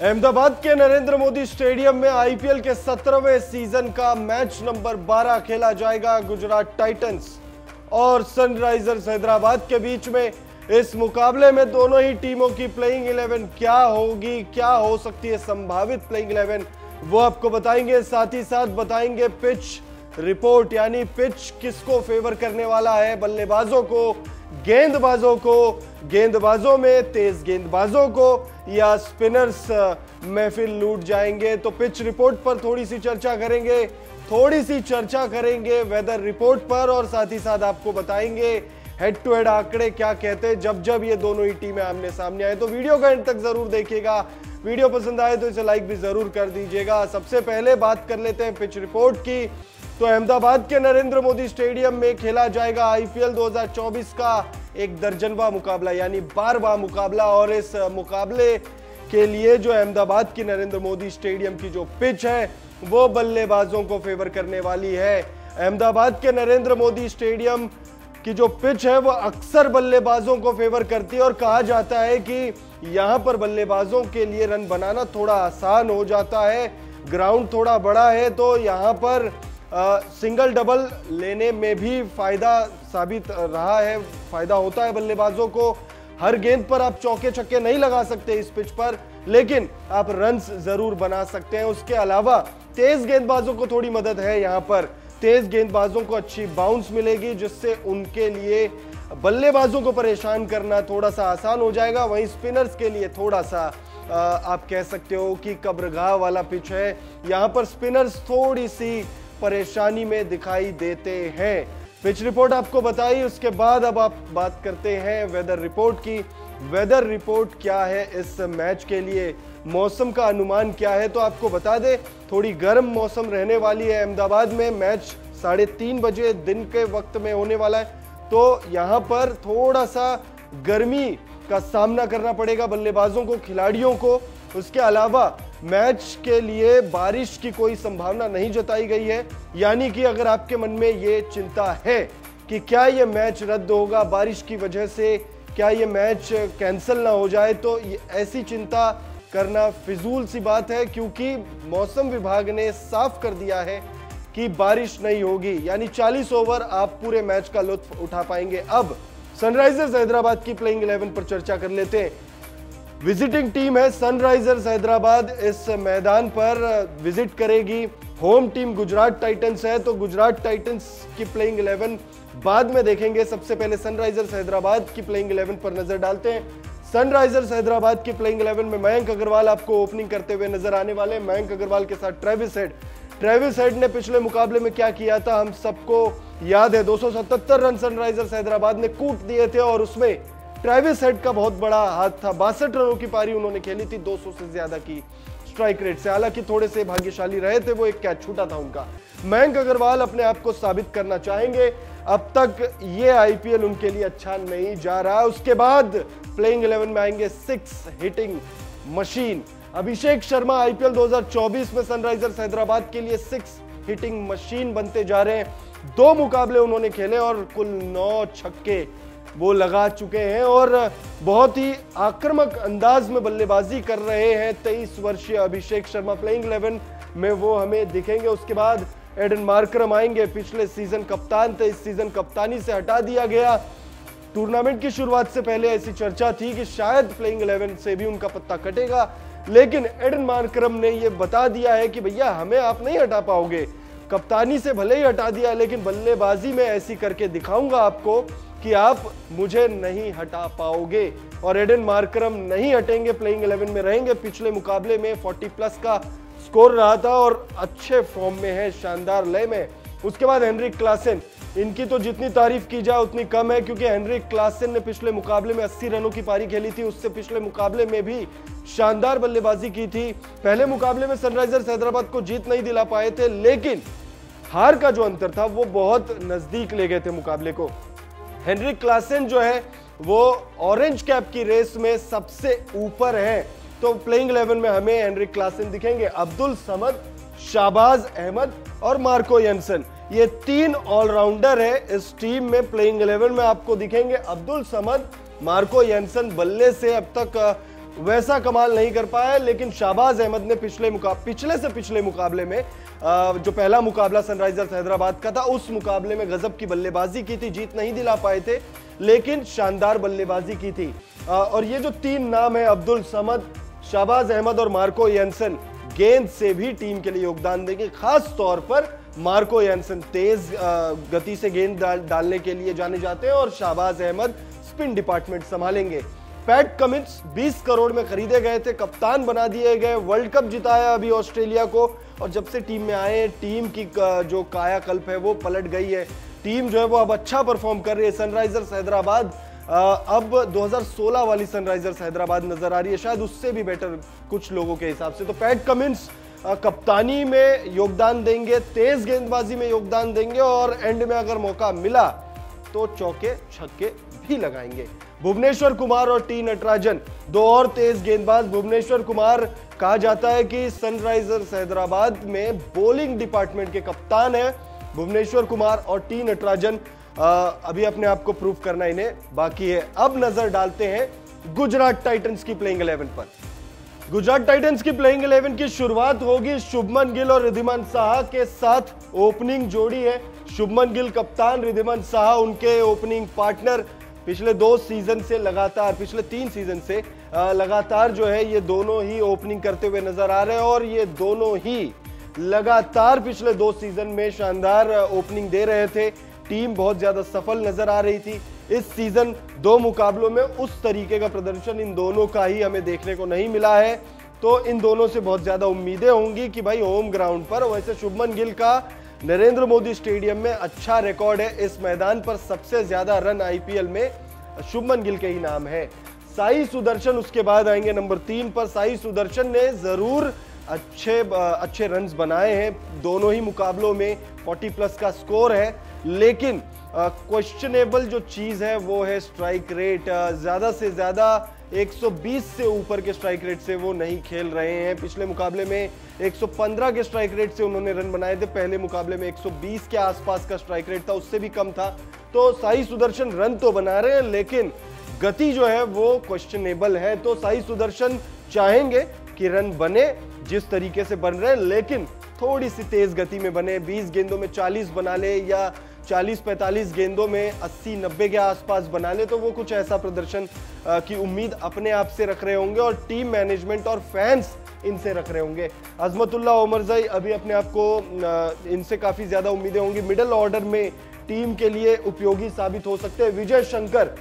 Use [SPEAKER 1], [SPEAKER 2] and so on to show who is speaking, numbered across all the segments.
[SPEAKER 1] अहमदाबाद के नरेंद्र मोदी स्टेडियम में आईपीएल के 17वें सीजन का मैच नंबर 12 खेला जाएगा। गुजरात टाइटंस और सनराइजर्स हैदराबाद के बीच में इस मुकाबले में दोनों ही टीमों की प्लेइंग 11 क्या होगी, क्या हो सकती है संभावित प्लेइंग 11, वो आपको बताएंगे। साथ ही साथ बताएंगे पिच रिपोर्ट, यानी पिच किसको फेवर करने वाला है, बल्लेबाजों को, गेंदबाजों को, गेंदबाजों में तेज गेंदबाजों को, या स्पिनर्स महफिल लूट जाएंगे। तो पिच रिपोर्ट पर थोड़ी सी चर्चा करेंगे वेदर रिपोर्ट पर, और साथ ही साथ आपको बताएंगे हेड टू हेड आंकड़े क्या कहते हैं जब ये दोनों ही टीमें आमने सामने आए। तो वीडियो का एंड तक जरूर देखिएगा। वीडियो पसंद आए तो इसे लाइक भी जरूर कर दीजिएगा। सबसे पहले बात कर लेते हैं पिच रिपोर्ट की। तो अहमदाबाद के नरेंद्र मोदी स्टेडियम में खेला जाएगा आईपीएल 2024 का एक दर्जनवा मुकाबला, यानी 12वां मुकाबला। और इस मुकाबले के लिए जो अहमदाबाद की नरेंद्र मोदी स्टेडियम की जो पिच है वो बल्लेबाजों को फेवर करने वाली है। अहमदाबाद के नरेंद्र मोदी स्टेडियम की जो पिच है वो अक्सर बल्लेबाजों को फेवर करती है, और कहा जाता है कि यहां पर बल्लेबाजों के लिए रन बनाना थोड़ा आसान हो जाता है। ग्राउंड थोड़ा बड़ा है तो यहां पर सिंगल डबल लेने में भी फायदा साबित रहा है, फायदा होता है बल्लेबाजों को। हर गेंद पर आप चौके छक्के नहीं लगा सकते इस पिच पर, लेकिन आप रन्स जरूर बना सकते हैं। उसके अलावा तेज गेंदबाजों को थोड़ी मदद है। यहाँ पर तेज गेंदबाजों को अच्छी बाउंस मिलेगी, जिससे उनके लिए बल्लेबाजों को परेशान करना थोड़ा सा आसान हो जाएगा। वहीं स्पिनर्स के लिए थोड़ा सा आप कह सकते हो कि कब्रगाह वाला पिच है। यहाँ पर स्पिनर्स थोड़ी सी परेशानी में दिखाई देते हैं। पिच रिपोर्ट आपको बताई, उसके बाद अब आप बात करते हैं वेदर रिपोर्ट की। वेदर रिपोर्ट क्या है इस मैच के लिए, मौसम का अनुमान क्या है, तो आपको बता दें थोड़ी गर्म मौसम रहने वाली है अहमदाबाद में। मैच 3:30 बजे दिन के वक्त में होने वाला है, तो यहाँ पर थोड़ा सा गर्मी का सामना करना पड़ेगा बल्लेबाजों को, खिलाड़ियों को। उसके अलावा मैच के लिए बारिश की कोई संभावना नहीं जताई गई है, यानी कि अगर आपके मन में ये चिंता है कि क्या ये मैच रद्द होगा बारिश की वजह से, क्या ये मैच कैंसिल ना हो जाए, तो ऐसी चिंता करना फिजूल सी बात है, क्योंकि मौसम विभाग ने साफ कर दिया है कि बारिश नहीं होगी, यानी 40 ओवर आप पूरे मैच का लुत्फ उठा पाएंगे। अब सनराइजर्स हैदराबाद की प्लेइंग 11 पर चर्चा कर लेते हैं। विजिटिंग टीम है सनराइजर्स हैदराबाद, इस मैदान पर विजिट करेगी। होम टीम गुजरात टाइटंस है, तो गुजरात टाइटंस की प्लेइंग 11 बाद में देखेंगे। सबसे पहले सनराइजर्स हैदराबाद की प्लेइंग 11 पर नजर डालते हैं। सनराइजर्स हैदराबाद की प्लेइंग 11 में मयंक अग्रवाल आपको ओपनिंग करते हुए नजर आने वाले। मयंक अग्रवाल के साथ ट्रेविस हेड ने पिछले मुकाबले में क्या किया था हम सबको याद है। 277 रन सनराइजर्स हैदराबाद ने कूट दिए थे, और उसमें ट्रेविस हेड का बहुत बड़ा हाथ था। 62 रनों की पारी उन्होंने खेली थी 200 से ज्यादा की स्ट्राइक रेट से। हालांकि थोड़े से भाग्यशाली रहे थे, वो एक कैच छूटा था उनका। मयंक अग्रवाल अपने आप को साबित करना चाहेंगे। अब तक ये आईपीएल उनके लिए अच्छा नहीं जा रहा। उसके बाद प्लेइंग 11 में आएंगे 6 hitting machine Abhishek Sharma. IPL 2024 में सनराइजर्स हैदराबाद के लिए 6 हिटिंग मशीन बनते जा रहे हैं। 2 मुकाबले उन्होंने खेले और कुल 9 छक्के वो लगा चुके हैं, और बहुत ही आक्रामक अंदाज में बल्लेबाजी कर रहे हैं 23 वर्षीय अभिषेक शर्मा। प्लेइंग 11 में वो हमें दिखेंगे। उसके बाद एडन मार्करम आएंगे, पिछले सीजन कप्तान थे, इस सीजन कप्तानी से हटा दिया गया। टूर्नामेंट की शुरुआत से पहले ऐसी चर्चा थी कि शायद प्लेइंग 11 से भी उनका पत्ता कटेगा, लेकिन एडन मार्करम ने यह बता दिया है कि भैया हमें आप नहीं हटा पाओगे। कप्तानी से भले ही हटा दिया, लेकिन बल्लेबाजी में ऐसी करके दिखाऊंगा आपको कि आप मुझे नहीं हटा पाओगे। और एडन मार्करम नहीं हटेंगे, प्लेइंग 11 में रहेंगे। पिछले मुकाबले में 40+ का स्कोर रहा था और अच्छे फॉर्म में है, शानदार लय में। उसके बाद हेनरिक क्लासेन, इनकी तो जितनी तारीफ की जाए उतनी कम है, क्योंकि हेनरिक क्लासेन ने पिछले मुकाबले में 80 रनों की पारी खेली थी। उससे पिछले मुकाबले में भी शानदार बल्लेबाजी की थी। पहले मुकाबले में सनराइजर्स हैदराबाद को जीत नहीं दिला पाए थे, लेकिन हार का जो अंतर था वो बहुत नजदीक ले गए थे मुकाबले को। हेनरिक क्लासेन जो है वो ऑरेंज कैप की रेस में सबसे ऊपर है, तो प्लेइंग 11 में हमें हेनरिक क्लासेन दिखेंगे। अब्दुल समद, शाहबाज अहमद और मार्को यंसन, ये 3 ऑलराउंडर है इस टीम में। प्लेइंग 11 में आपको दिखेंगे अब्दुल समद, मार्को यंसन बल्ले से अब तक वैसा कमाल नहीं कर पाया, लेकिन शाहबाज अहमद ने पिछले मुकाबले में जो पहला मुकाबला सनराइजर्स हैदराबाद का था, उस मुकाबले में गजब की बल्लेबाजी की थी। जीत नहीं दिला पाए थे, लेकिन शानदार बल्लेबाजी की थी। और ये जो 3 नाम है, अब्दुल समद, शाहबाज अहमद और मार्को यंसन, गेंद से भी टीम के लिए योगदान देंगे। खास तौर पर मार्को यंसन तेज गति से गेंद डालने के लिए जाने जाते हैं और शाहबाज अहमद स्पिन डिपार्टमेंट संभालेंगे। पैट कमिंस 20 करोड़ में खरीदे गए थे, कप्तान बना दिए गए, वर्ल्ड कप जिताया अभी ऑस्ट्रेलिया को, और जब से टीम में आए टीम की जो कायाकल्प है वो पलट गई है। टीम जो है वो अब अच्छा परफॉर्म कर रही है। सनराइजर्स हैदराबाद अब 2016 वाली सनराइजर्स हैदराबाद नजर आ रही है, शायद उससे भी बेटर कुछ लोगों के हिसाब से। तो पैट कमिंस कप्तानी में योगदान देंगे, तेज गेंदबाजी में योगदान देंगे, और एंड में अगर मौका मिला तो चौके छक्के भी लगाएंगे। भुवनेश्वर कुमार और टी नटराजन, 2 और तेज गेंदबाज। भुवनेश्वर कुमार कहा जाता है कि सनराइजर्स हैदराबाद में बॉलिंग डिपार्टमेंट के कप्तान है भुवनेश्वर कुमार, और टी नटराजन अभी अपने आप को प्रूव करना इन्हें बाकी है। अब नजर डालते हैं गुजरात टाइटंस की प्लेइंग 11 पर। गुजरात टाइटंस की प्लेइंग 11 की शुरुआत होगी शुभमन गिल और रिद्धिमान साहा के साथ। ओपनिंग जोड़ी है शुभमन गिल कप्तान, रिद्धिमान साहा उनके ओपनिंग पार्टनर। पिछले 2 सीजन से लगातार, पिछले 3 सीजन से लगातार जो है ये दोनों ही ओपनिंग करते हुए नजर आ रहे हैं, और ये दोनों ही लगातार पिछले 2 सीजन में शानदार ओपनिंग दे रहे थे। टीम बहुत ज्यादा सफल नजर आ रही थी। इस सीजन 2 मुकाबलों में उस तरीके का प्रदर्शन इन दोनों का ही हमें देखने को नहीं मिला है, तो इन दोनों से बहुत ज्यादा उम्मीदें होंगी कि भाई होम ग्राउंड पर। वैसे शुभमन गिल का नरेंद्र मोदी स्टेडियम में अच्छा रिकॉर्ड है, इस मैदान पर सबसे ज्यादा रन आईपीएल में शुभमन गिल के ही नाम है। साई सुदर्शन उसके बाद आएंगे नंबर 3 पर। साई सुदर्शन ने जरूर अच्छे रन्स बनाए हैं दोनों ही मुकाबलों में, 40+ का स्कोर है, लेकिन क्वेश्चनेबल जो चीज है वो है स्ट्राइक रेट। ज्यादा से ज्यादा 120 से ऊपर के स्ट्राइक रेट से वो नहीं खेल रहे हैं। पिछले मुकाबले में 115 के स्ट्राइक रेट से उन्होंने रन बनाए थे, पहले मुकाबले में 120 के आसपास का स्ट्राइक रेट था, उससे भी कम था। तो साई सुदर्शन रन तो बना रहे हैं, लेकिन गति जो है वो क्वेश्चनेबल है। तो साई सुदर्शन चाहेंगे कि रन बने जिस तरीके से बन रहे हैं, लेकिन थोड़ी सी तेज गति में बने। 20 गेंदों में 40 बना ले, या 40-45 गेंदों में 80-90 के आसपास बना ले, तो वो कुछ ऐसा प्रदर्शन की उम्मीद अपने आप से रख रहे होंगे, और टीम मैनेजमेंट और फैंस इनसे रख रहे होंगे। अजमतुल्लाह ओमरजई अभी अपने आप को इनसे काफी ज्यादा उम्मीदें होंगी। मिडिल ऑर्डर में टीम के लिए उपयोगी साबित हो सकते हैं। विजय शंकर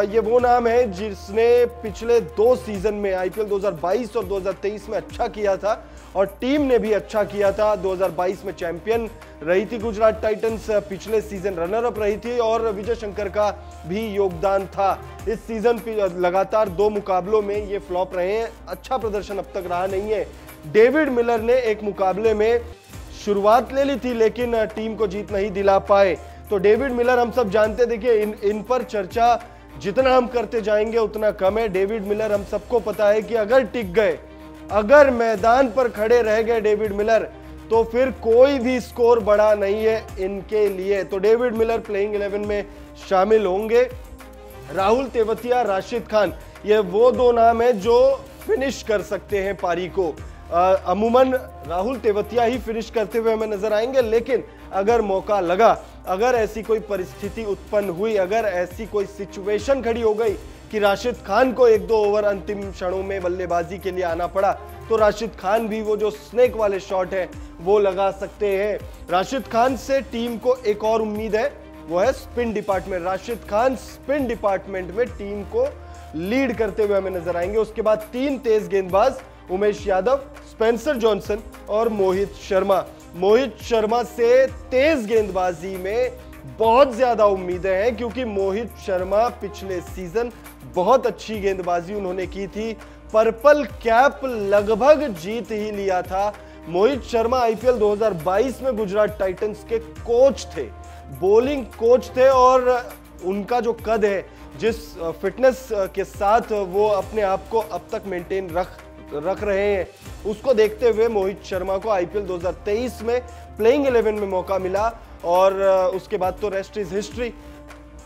[SPEAKER 1] ये वो नाम है जिसने पिछले 2 सीजन में आईपीएल 2022 और 2023 में अच्छा किया था, और टीम ने भी अच्छा किया था। 2022 में चैंपियन रही थी गुजरात टाइटंस, पिछले सीजन रनर अप रही थी, और विजय शंकर का भी योगदान था। इस सीजन लगातार 2 मुकाबलों में ये फ्लॉप रहे हैं, अच्छा प्रदर्शन अब तक रहा नहीं है। डेविड मिलर ने एक मुकाबले में शुरुआत ले ली थी, लेकिन टीम को जीत नहीं दिला पाए। तो डेविड मिलर हम सब जानते, देखिए इन पर चर्चा जितना हम करते जाएंगे उतना कम है। डेविड मिलर हम सबको पता है कि अगर टिक गए, अगर मैदान पर खड़े रह गए डेविड मिलर, तो फिर कोई भी स्कोर बड़ा नहीं है इनके लिए। तो डेविड मिलर प्लेइंग 11 में शामिल होंगे। राहुल तेवतिया, राशिद खान, ये वो 2 नाम है जो फिनिश कर सकते हैं पारी को। अमूमन राहुल तेवतिया ही फिनिश करते हुए हमें नजर आएंगे, लेकिन अगर मौका लगा, अगर ऐसी कोई परिस्थिति उत्पन्न हुई, अगर ऐसी कोई सिचुएशन खड़ी हो गई कि राशिद खान को 1-2 ओवर अंतिम क्षणों में बल्लेबाजी के लिए आना पड़ा, तो राशिद खान भी वो जो स्नेक वाले शॉट है वो लगा सकते हैं। राशिद खान से टीम को एक और उम्मीद है, वो है spin department. Rashid Khan spin department में टीम को लीड करते हुए हमें नजर आएंगे। उसके बाद 3 तेज गेंदबाज, उमेश यादव, स्पेंसर जॉनसन और मोहित शर्मा। मोहित शर्मा से तेज गेंदबाजी में बहुत ज्यादा उम्मीदें हैं, क्योंकि मोहित शर्मा पिछले सीजन बहुत अच्छी गेंदबाजी उन्होंने की थी, पर्पल कैप लगभग जीत ही लिया था। मोहित शर्मा आईपीएल 2022 में गुजरात टाइटंस के कोच थे, बॉलिंग कोच थे, और उनका जो कद है, जिस फिटनेस के साथ वो अपने आप को अब तक मेंटेन रख रहे हैं, उसको देखते हुए मोहित शर्मा को आईपीएल 2023 में प्लेइंग 11 में मौका मिला, और उसके बाद तो rest is history.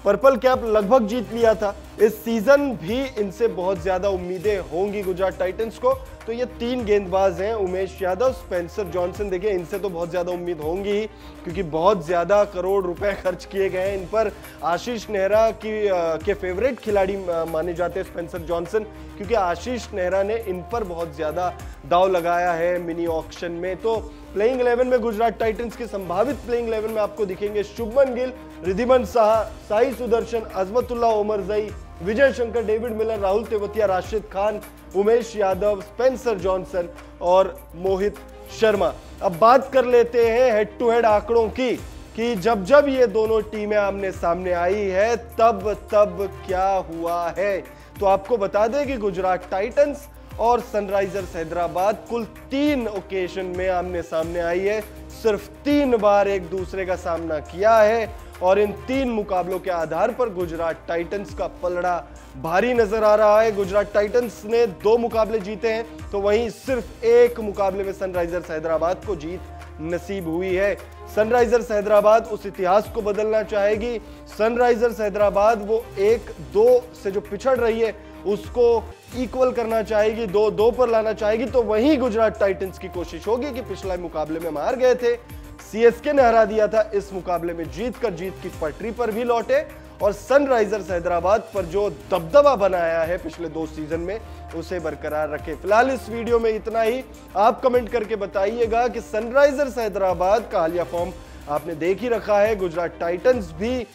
[SPEAKER 1] Purple cap लगभग जीत लिया था, इस सीजन भी इनसे बहुत ज्यादा उम्मीदें होंगी गुजरात टाइटंस को। तो ये 3 गेंदबाज हैं, उमेश यादव, स्पेंसर जॉनसन। देखिए इनसे तो बहुत ज्यादा उम्मीद होंगी ही, क्योंकि बहुत ज्यादा करोड़ रुपए खर्च किए गए हैं इन पर। आशीष नेहरा के फेवरेट खिलाड़ी माने जाते हैं स्पेंसर जॉनसन, क्योंकि आशीष नेहरा ने इन पर बहुत ज्यादा दाव लगाया है मिनी ऑक्शन में। तो प्लेइंग 11 में गुजरात टाइटंस के संभावित प्लेइंग 11 में आपको दिखेंगे Shubman Gill, Wriddhiman Saha, Sai Sudharsan, Azmatullah Omarzai, Vijay Shankar, David Miller, Rahul Tewatia, Rashid Khan, Umesh Yadav, Spencer Johnson और मोहित शर्मा। अब बात कर लेते हैं हेड टू हेड आंकड़ों की, कि जब जब ये दोनों टीमें आमने सामने आई है तब तब क्या हुआ है। तो आपको बता दें कि गुजरात टाइटंस और सनराइजर्स हैदराबाद कुल 3 ओकेजन में आमने सामने आई है, सिर्फ 3 बार एक दूसरे का सामना किया है, और इन 3 मुकाबलों के आधार पर गुजरात टाइटंस का पलड़ा भारी नजर आ रहा है। गुजरात टाइटंस ने 2 मुकाबले जीते हैं, तो वहीं सिर्फ 1 मुकाबले में सनराइजर्स हैदराबाद को जीत नसीब हुई है। सनराइजर्स हैदराबाद उस इतिहास को बदलना चाहेगी। सनराइजर्स हैदराबाद वो 1-2 से जो पिछड़ रही है उसको इक्वल करना चाहेगी, 2-2 पर लाना चाहेगी। तो वहीं गुजरात टाइटंस की कोशिश होगी कि पिछले मुकाबले में हार गए थे, सीएसके ने हरा दिया था, इस मुकाबले में जीत की पटरी पर भी लौटे और सनराइजर्स हैदराबाद पर जो दबदबा बनाया है पिछले 2 सीजन में उसे बरकरार रखे। फिलहाल इस वीडियो में इतना ही। आप कमेंट करके बताइएगा कि सनराइजर्स हैदराबाद का हालिया फॉर्म आपने देख ही रखा है, गुजरात टाइटंस भी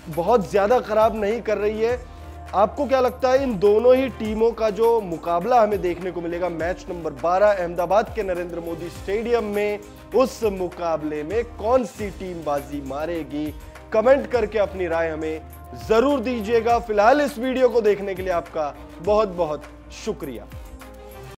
[SPEAKER 1] बहुत ज्यादा खराब नहीं कर रही है। आपको क्या लगता है इन दोनों ही टीमों का जो मुकाबला हमें देखने को मिलेगा मैच नंबर 12 अहमदाबाद के नरेंद्र मोदी स्टेडियम में, उस मुकाबले में कौन सी टीम बाजी मारेगी? कमेंट करके अपनी राय हमें जरूर दीजिएगा। फिलहाल इस वीडियो को देखने के लिए आपका बहुत बहुत शुक्रिया।